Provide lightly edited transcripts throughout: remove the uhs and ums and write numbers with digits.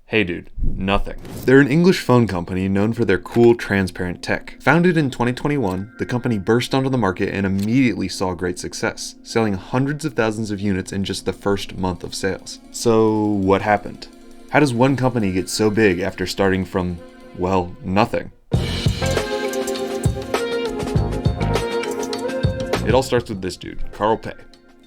Hey dude, nothing. They're an English phone company known for their cool, transparent tech. Founded in 2021, the company burst onto the market and immediately saw great success, selling hundreds of thousands of units in just the first month of sales. So what happened? How does one company get so big after starting from, well, nothing? It all starts with this dude, Carl Pei.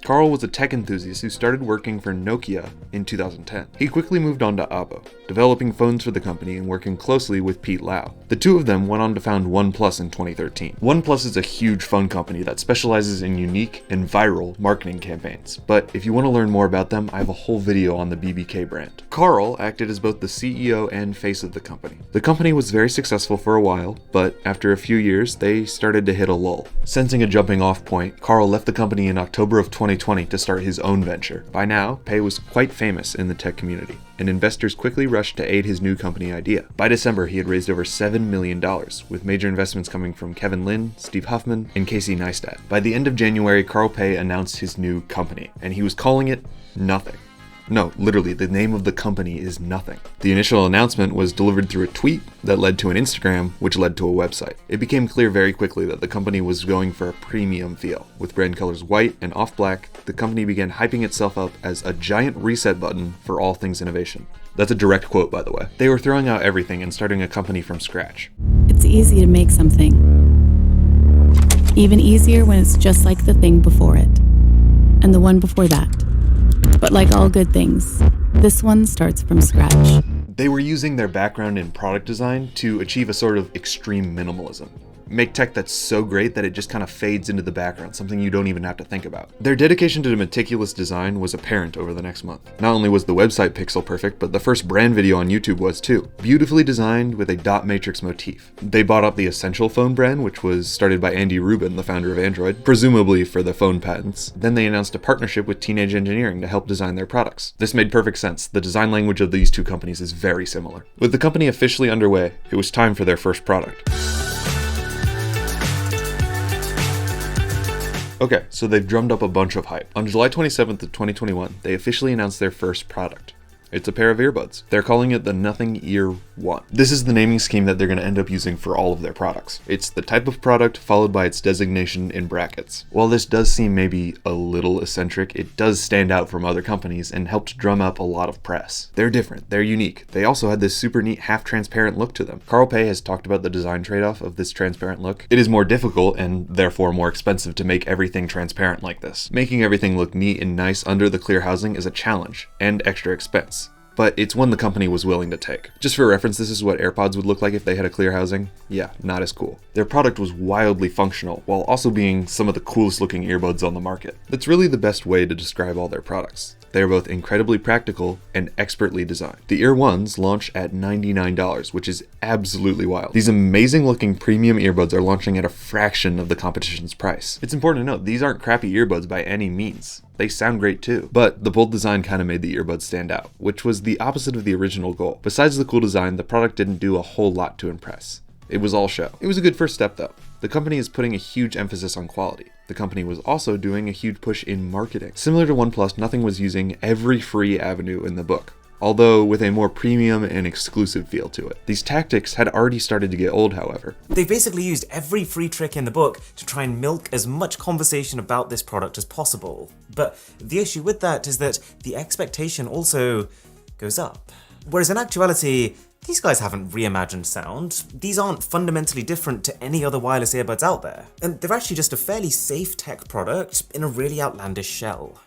Carl was a tech enthusiast who started working for Nokia in 2010. He quickly moved on to Oppo, developing phones for the company and working closely with Pete Lau. The two of them went on to found OnePlus in 2013. OnePlus is a huge phone company that specializes in unique and viral marketing campaigns, but if you want to learn more about them, I have a whole video on the BBK brand. Carl acted as both the CEO and face of the company. The company was very successful for a while, but after a few years, they started to hit a lull. Sensing a jumping off point, Carl left the company in October of 2020 to start his own venture. By now, Pei was quite famous in the tech community, and investors quickly rushed to aid his new company idea. By December, he had raised over $7 million, with major investments coming from Kevin Lin, Steve Huffman, and Casey Neistat. By the end of January, Carl Pei announced his new company, and he was calling it Nothing. No, literally, the name of the company is Nothing. The initial announcement was delivered through a tweet that led to an Instagram, which led to a website. It became clear very quickly that the company was going for a premium feel. With brand colors white and off black, the company began hyping itself up as a giant reset button for all things innovation. That's a direct quote, by the way. They were throwing out everything and starting a company from scratch. It's easy to make something. Even easier when it's just like the thing before it. And the one before that. But like all good things, this one starts from scratch. They were using their background in product design to achieve a sort of extreme minimalism. Make tech that's so great that it just kind of fades into the background, something you don't even have to think about. Their dedication to meticulous design was apparent over the next month. Not only was the website pixel perfect, but the first brand video on YouTube was too. Beautifully designed with a dot matrix motif. They bought up the Essential phone brand, which was started by Andy Rubin, the founder of Android, presumably for the phone patents. Then they announced a partnership with Teenage Engineering to help design their products. This made perfect sense. The design language of these two companies is very similar. With the company officially underway, it was time for their first product. Okay, so they've drummed up a bunch of hype. On July 27th of 2021, they officially announced their first product. It's a pair of earbuds. They're calling it the Nothing Ear 1. This is the naming scheme that they're going to end up using for all of their products. It's the type of product followed by its designation in brackets. While this does seem maybe a little eccentric, it does stand out from other companies and helped drum up a lot of press. They're different, they're unique. They also had this super neat half-transparent look to them. Carl Pei has talked about the design trade-off of this transparent look. It is more difficult and therefore more expensive to make everything transparent like this. Making everything look neat and nice under the clear housing is a challenge and extra expense. But it's one the company was willing to take. Just for reference, this is what AirPods would look like if they had a clear housing. Yeah, not as cool. Their product was wildly functional, while also being some of the coolest looking earbuds on the market. That's really the best way to describe all their products. They are both incredibly practical and expertly designed. The Ear 1s launch at $99, which is absolutely wild. These amazing looking premium earbuds are launching at a fraction of the competition's price. It's important to note, these aren't crappy earbuds by any means. They sound great too. But the bold design kind of made the earbuds stand out, which was the opposite of the original goal. Besides the cool design, the product didn't do a whole lot to impress. It was all show. It was a good first step though. The company is putting a huge emphasis on quality. The company was also doing a huge push in marketing. Similar to OnePlus, Nothing was using every free avenue in the book, although with a more premium and exclusive feel to it. These tactics had already started to get old, however. They've basically used every free trick in the book to try and milk as much conversation about this product as possible. But the issue with that is that the expectation also goes up. Whereas in actuality, these guys haven't reimagined sound. These aren't fundamentally different to any other wireless earbuds out there. And they're actually just a fairly safe tech product in a really outlandish shell.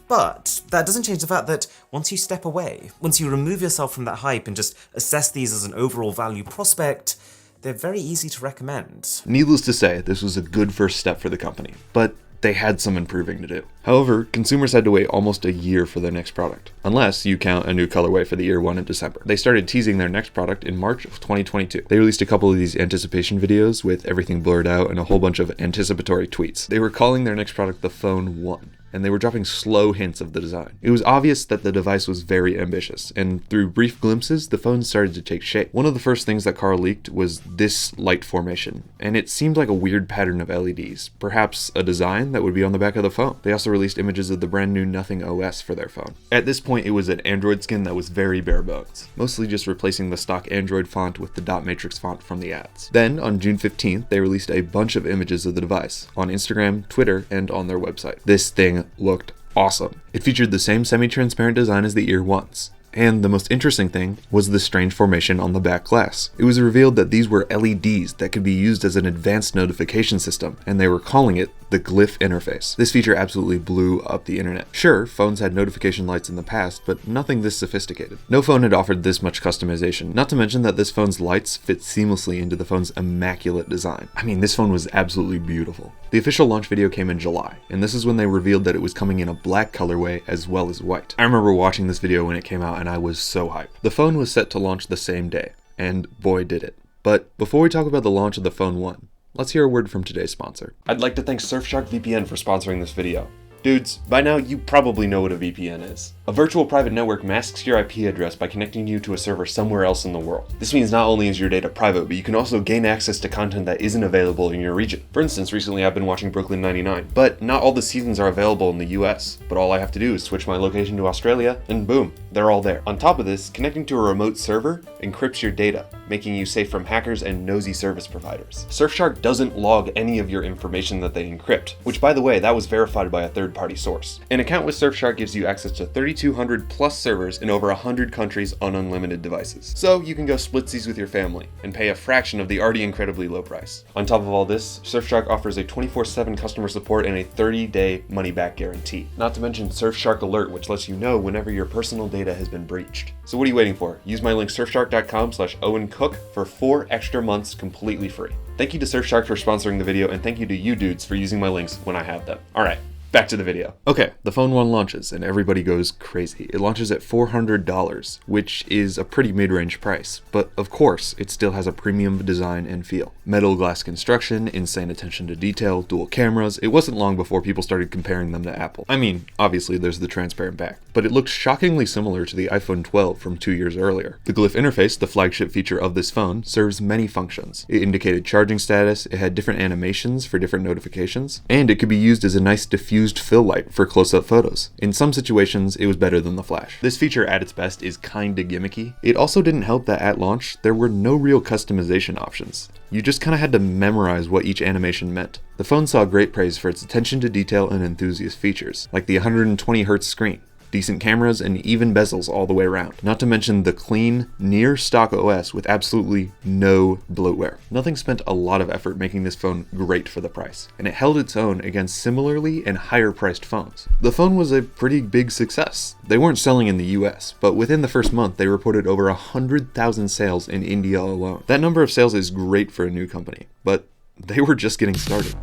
But that doesn't change the fact that once you step away, once you remove yourself from that hype and just assess these as an overall value prospect, they're very easy to recommend. Needless to say, this was a good first step for the company, but they had some improving to do. However, consumers had to wait almost a year for their next product, unless you count a new colorway for the Ear 1 in December. They started teasing their next product in March of 2022. They released a couple of these anticipation videos with everything blurred out and a whole bunch of anticipatory tweets. They were calling their next product the Phone 1. and they were dropping slow hints of the design. It was obvious that the device was very ambitious, and through brief glimpses, the phone started to take shape. One of the first things that Carl leaked was this light formation, and it seemed like a weird pattern of LEDs, perhaps a design that would be on the back of the phone. They also released images of the brand new Nothing OS for their phone. At this point, it was an Android skin that was very bare bones, mostly just replacing the stock Android font with the dot matrix font from the ads. Then, on June 15th, they released a bunch of images of the device on Instagram, Twitter, and on their website. This thing looked awesome. It featured the same semi-transparent design as the Ear Ones. And the most interesting thing was the strange formation on the back glass. It was revealed that these were LEDs that could be used as an advanced notification system, and they were calling it the glyph interface. This feature absolutely blew up the internet. Sure, phones had notification lights in the past, but nothing this sophisticated. No phone had offered this much customization, not to mention that this phone's lights fit seamlessly into the phone's immaculate design. I mean, this phone was absolutely beautiful. The official launch video came in July, and this is when they revealed that it was coming in a black colorway as well as white. I remember watching this video when it came out and I was so hyped. The phone was set to launch the same day, and boy did it. But before we talk about the launch of the Phone 1, let's hear a word from today's sponsor. I'd like to thank Surfshark VPN for sponsoring this video. Dudes, by now you probably know what a VPN is. A virtual private network masks your IP address by connecting you to a server somewhere else in the world. This means not only is your data private, but you can also gain access to content that isn't available in your region. For instance, recently I've been watching Brooklyn 99, but not all the seasons are available in the US. But all I have to do is switch my location to Australia, and boom, they're all there. On top of this, connecting to a remote server encrypts your data, making you safe from hackers and nosy service providers. Surfshark doesn't log any of your information that they encrypt, which by the way, that was verified by a third-party source. An account with Surfshark gives you access to 3,200 plus servers in over 100 countries on unlimited devices. So you can go splitsies with your family and pay a fraction of the already incredibly low price. On top of all this, Surfshark offers a 24/7 customer support and a 30-day money-back guarantee. Not to mention Surfshark Alert, which lets you know whenever your personal data has been breached. So what are you waiting for? Use my link surfshark.com/OwenCook for 4 extra months completely free. Thank you to Surfshark for sponsoring the video, and thank you to you dudes for using my links when I have them. Alright. Back to the video. Okay, the Phone 1 launches and everybody goes crazy. It launches at $400, which is a pretty mid-range price, but of course, it still has a premium design and feel. Metal glass construction, insane attention to detail, dual cameras. It wasn't long before people started comparing them to Apple. I mean, obviously there's the transparent back, but it looked shockingly similar to the iPhone 12 from 2 years earlier. The glyph interface, the flagship feature of this phone, serves many functions. It indicated charging status, it had different animations for different notifications, and it could be used as a nice diffused fill light for close-up photos. In some situations, it was better than the flash. This feature at its best is kinda gimmicky. It also didn't help that at launch, there were no real customization options. You just kinda had to memorize what each animation meant. The phone saw great praise for its attention to detail and enthusiast features, like the 120Hz screen, decent cameras, and even bezels all the way around. Not to mention the clean, near-stock OS with absolutely no bloatware. Nothing spent a lot of effort making this phone great for the price, and it held its own against similarly and higher-priced phones. The phone was a pretty big success. They weren't selling in the US, but within the first month they reported over 100,000 sales in India alone. That number of sales is great for a new company, but they were just getting started.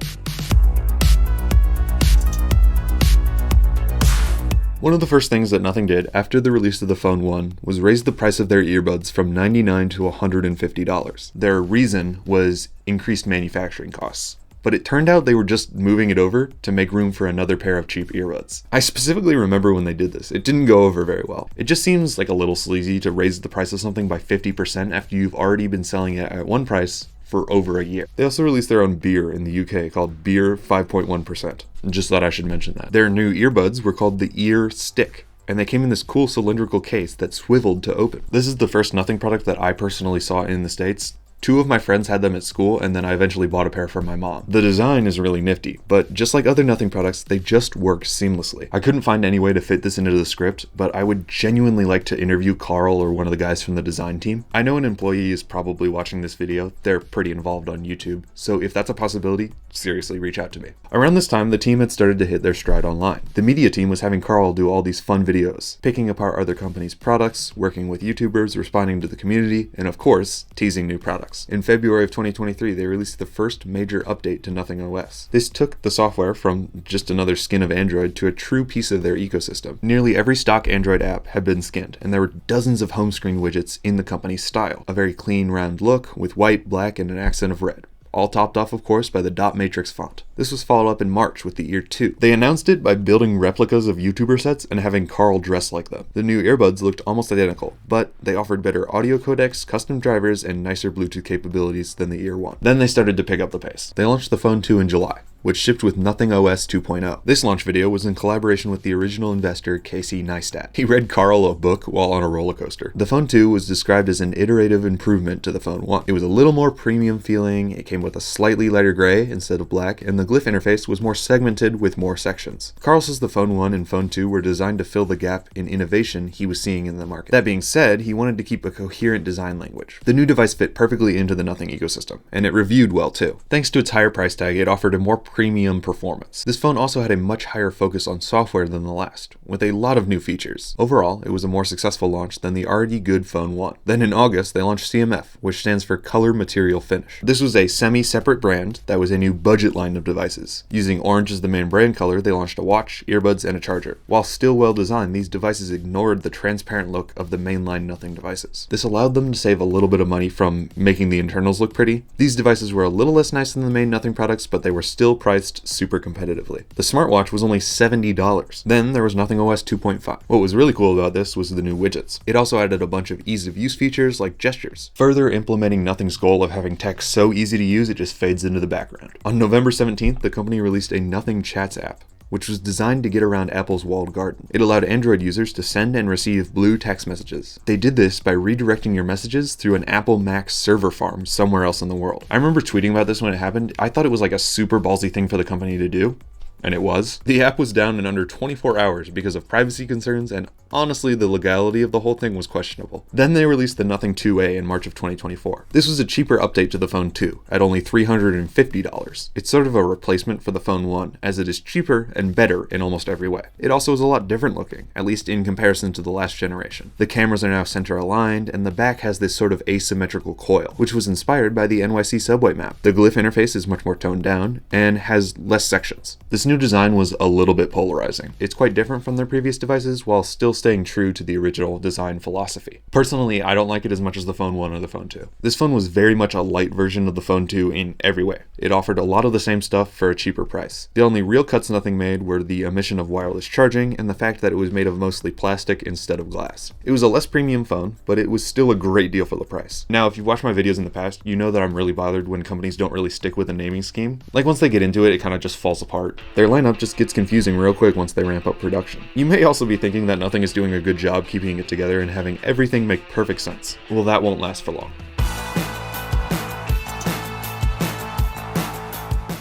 One of the first things that Nothing did after the release of the Phone 1 was raise the price of their earbuds from $99 to $150. Their reason was increased manufacturing costs. But it turned out they were just moving it over to make room for another pair of cheap earbuds. I specifically remember when they did this. It didn't go over very well. It just seems like a little sleazy to raise the price of something by 50% after you've already been selling it at one price for over a year. They also released their own beer in the UK called Beer 5.1%. Just thought I should mention that. Their new earbuds were called the Ear Stick, and they came in this cool cylindrical case that swiveled to open. This is the first Nothing product that I personally saw in the States. 2 of my friends had them at school, and then I eventually bought a pair for my mom. The design is really nifty, but just like other Nothing products, they just work seamlessly. I couldn't find any way to fit this into the script, but I would genuinely like to interview Carl or one of the guys from the design team. I know an employee is probably watching this video. They're pretty involved on YouTube, so if that's a possibility, seriously reach out to me. Around this time, the team had started to hit their stride online. The media team was having Carl do all these fun videos, picking apart other companies' products, working with YouTubers, responding to the community, and of course, teasing new products. In February of 2023, they released the first major update to Nothing OS. This took the software from just another skin of Android to a true piece of their ecosystem. Nearly every stock Android app had been skinned, and there were dozens of home screen widgets in the company's style. A very clean, round look with white, black, and an accent of red. all topped off of course by the dot matrix font. This was followed up in March with the Ear 2. They announced it by building replicas of YouTuber sets and having Carl dress like them. The new earbuds looked almost identical, but they offered better audio codecs, custom drivers, and nicer Bluetooth capabilities than the Ear 1. Then they started to pick up the pace. They launched the Phone 2 in July, which shipped with Nothing OS 2.0. This launch video was in collaboration with the original investor Casey Neistat. He read Carl a book while on a roller coaster. The Phone 2 was described as an iterative improvement to the Phone 1. It was a little more premium feeling, it came with a slightly lighter gray instead of black, and the glyph interface was more segmented with more sections. Carl says the Phone 1 and Phone 2 were designed to fill the gap in innovation he was seeing in the market. That being said, he wanted to keep a coherent design language. The new device fit perfectly into the Nothing ecosystem, and it reviewed well too. Thanks to its higher price tag, it offered a more premium performance. This phone also had a much higher focus on software than the last, with a lot of new features. Overall, it was a more successful launch than the already good Phone 1. Then in August, they launched CMF, which stands for Color Material Finish. This was a semi-separate brand that was a new budget line of devices. Using orange as the main brand color, they launched a watch, earbuds, and a charger. While still well designed, these devices ignored the transparent look of the mainline Nothing devices. This allowed them to save a little bit of money from making the internals look pretty. These devices were a little less nice than the main Nothing products, but they were still priced super competitively. The smartwatch was only $70. Then there was Nothing OS 2.5. What was really cool about this was the new widgets. It also added a bunch of ease of use features like gestures, further implementing Nothing's goal of having tech so easy to use it just fades into the background. On November 17th, the company released a Nothing Chats app, which was designed to get around Apple's walled garden. It allowed Android users to send and receive blue text messages. They did this by redirecting your messages through an Apple Mac server farm somewhere else in the world. I remember tweeting about this when it happened. I thought it was like a super ballsy thing for the company to do. And it was. The app was down in under 24 hours because of privacy concerns, and honestly, the legality of the whole thing was questionable. Then they released the Nothing 2A in March of 2024. This was a cheaper update to the Phone 2, at only $350. It's sort of a replacement for the Phone 1, as it is cheaper and better in almost every way. It also is a lot different looking, at least in comparison to the last generation. The cameras are now center aligned, and the back has this sort of asymmetrical coil, which was inspired by the NYC subway map. The glyph interface is much more toned down, and has less sections. This new design was a little bit polarizing. It's quite different from their previous devices while still staying true to the original design philosophy. Personally, I don't like it as much as the Phone 1 or the Phone 2. This phone was very much a light version of the Phone 2 in every way. It offered a lot of the same stuff for a cheaper price. The only real cuts Nothing made were the omission of wireless charging and the fact that it was made of mostly plastic instead of glass. It was a less premium phone, but it was still a great deal for the price. Now, if you've watched my videos in the past, you know that I'm really bothered when companies don't really stick with a naming scheme. Like once they get into it, it kind of just falls apart. Their lineup just gets confusing real quick once they ramp up production. You may also be thinking that Nothing is doing a good job keeping it together and having everything make perfect sense. Well, that won't last for long.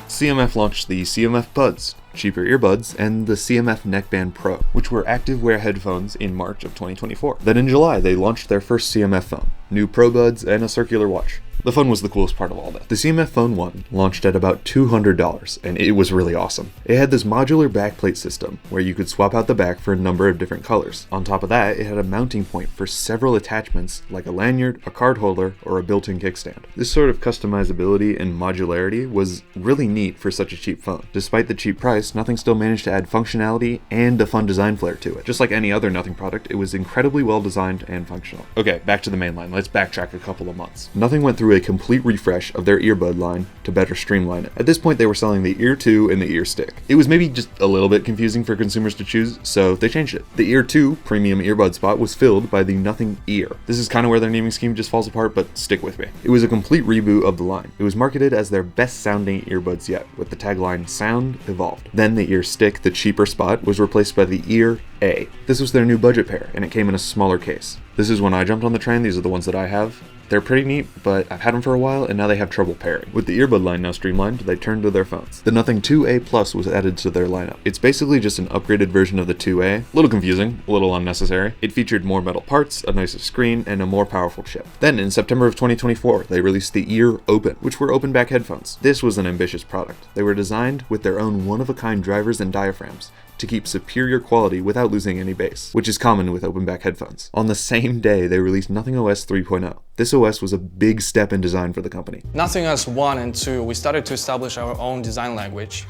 CMF launched the CMF Buds, cheaper earbuds, and the CMF Neckband Pro, which were active-wear headphones in March of 2024. Then in July, they launched their first CMF phone, new Pro Buds, and a circular watch. The phone was the coolest part of all that. The CMF Phone 1 launched at about $200, and it was really awesome. It had this modular backplate system, where you could swap out the back for a number of different colors. On top of that, it had a mounting point for several attachments, like a lanyard, a card holder, or a built-in kickstand. This sort of customizability and modularity was really neat for such a cheap phone. Despite the cheap price, Nothing still managed to add functionality and a fun design flair to it. Just like any other Nothing product, it was incredibly well designed and functional. Okay, back to the main line. Let's backtrack a couple of months. Nothing went through a complete refresh of their earbud line to better streamline it. At this point, they were selling the Ear 2 and the Ear Stick. It was maybe just a little bit confusing for consumers to choose, so they changed it. The Ear 2 premium earbud spot was filled by the Nothing Ear. This is kind of where their naming scheme just falls apart, but stick with me. It was a complete reboot of the line. It was marketed as their best sounding earbuds yet, with the tagline Sound Evolved. Then the Ear Stick, the cheaper spot, was replaced by the Ear A. This was their new budget pair, and it came in a smaller case. This is when I jumped on the train. These are the ones that I have. They're pretty neat, but I've had them for a while and now they have trouble pairing. With the earbud line now streamlined, they turned to their phones. The Nothing 2A Plus was added to their lineup. It's basically just an upgraded version of the 2A. A little confusing, a little unnecessary. It featured more metal parts, a nicer screen, and a more powerful chip. Then in September of 2024, they released the Ear Open, which were open back headphones. This was an ambitious product. They were designed with their own one-of-a-kind drivers and diaphragms to keep superior quality without losing any bass, which is common with open back headphones. On the same day, they released Nothing OS 3.0. This OS was a big step in design for the company. Nothing OS 1 and 2, we started to establish our own design language.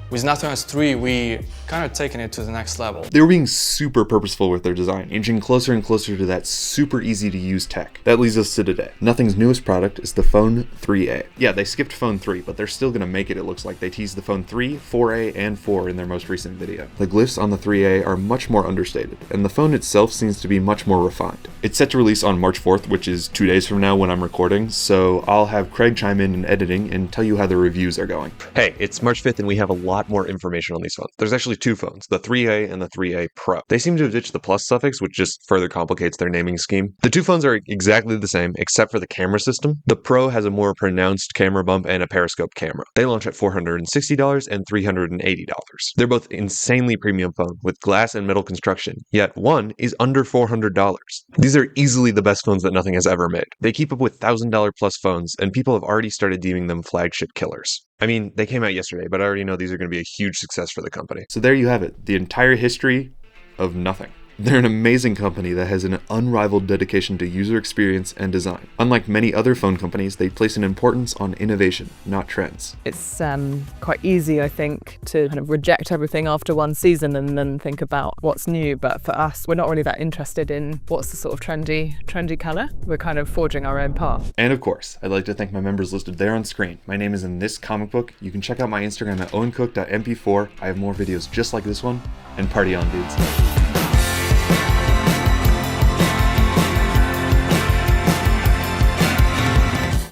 With Nothing OS 3, we kind of taken it to the next level. They were being super purposeful with their design, inching closer and closer to that super easy to use tech. That leads us to today. Nothing's newest product is the Phone 3A. Yeah, they skipped Phone 3, but they're still gonna make it looks like. They teased the Phone 3, 4A, and 4 in their most recent video. The glyphs on the 3A are much more understated, and the phone itself seems to be much more refined. It's set to release on March 4th, which is 2 days from now when I'm recording, so I'll have Craig chime in editing and tell you how the reviews are going. Hey, it's March 5th and we have a lot more information on these phones. There's actually two phones, the 3A and the 3A Pro. They seem to have ditched the plus suffix, which just further complicates their naming scheme. The two phones are exactly the same, except for the camera system. The Pro has a more pronounced camera bump and a periscope camera. They launch at $460 and $380. They're both insanely premium phones with glass and metal construction, yet one is under $400. These are easily the best phones that Nothing has ever made. They keep up with $1,000 plus phones, and people have already started deeming them flagship killers. I mean, they came out yesterday, but I already know these are going to be a huge success for the company. So there you have it, the entire history of Nothing. They're an amazing company that has an unrivaled dedication to user experience and design. Unlike many other phone companies, they place an importance on innovation, not trends. It's quite easy, I think, to kind of reject everything after one season and then think about what's new. But for us, we're not really that interested in what's the sort of trendy colour. We're kind of forging our own path. And of course, I'd like to thank my members listed there on screen. My name is in this comic book. You can check out my Instagram at owencook.mp4. I have more videos just like this one. And party on, dudes.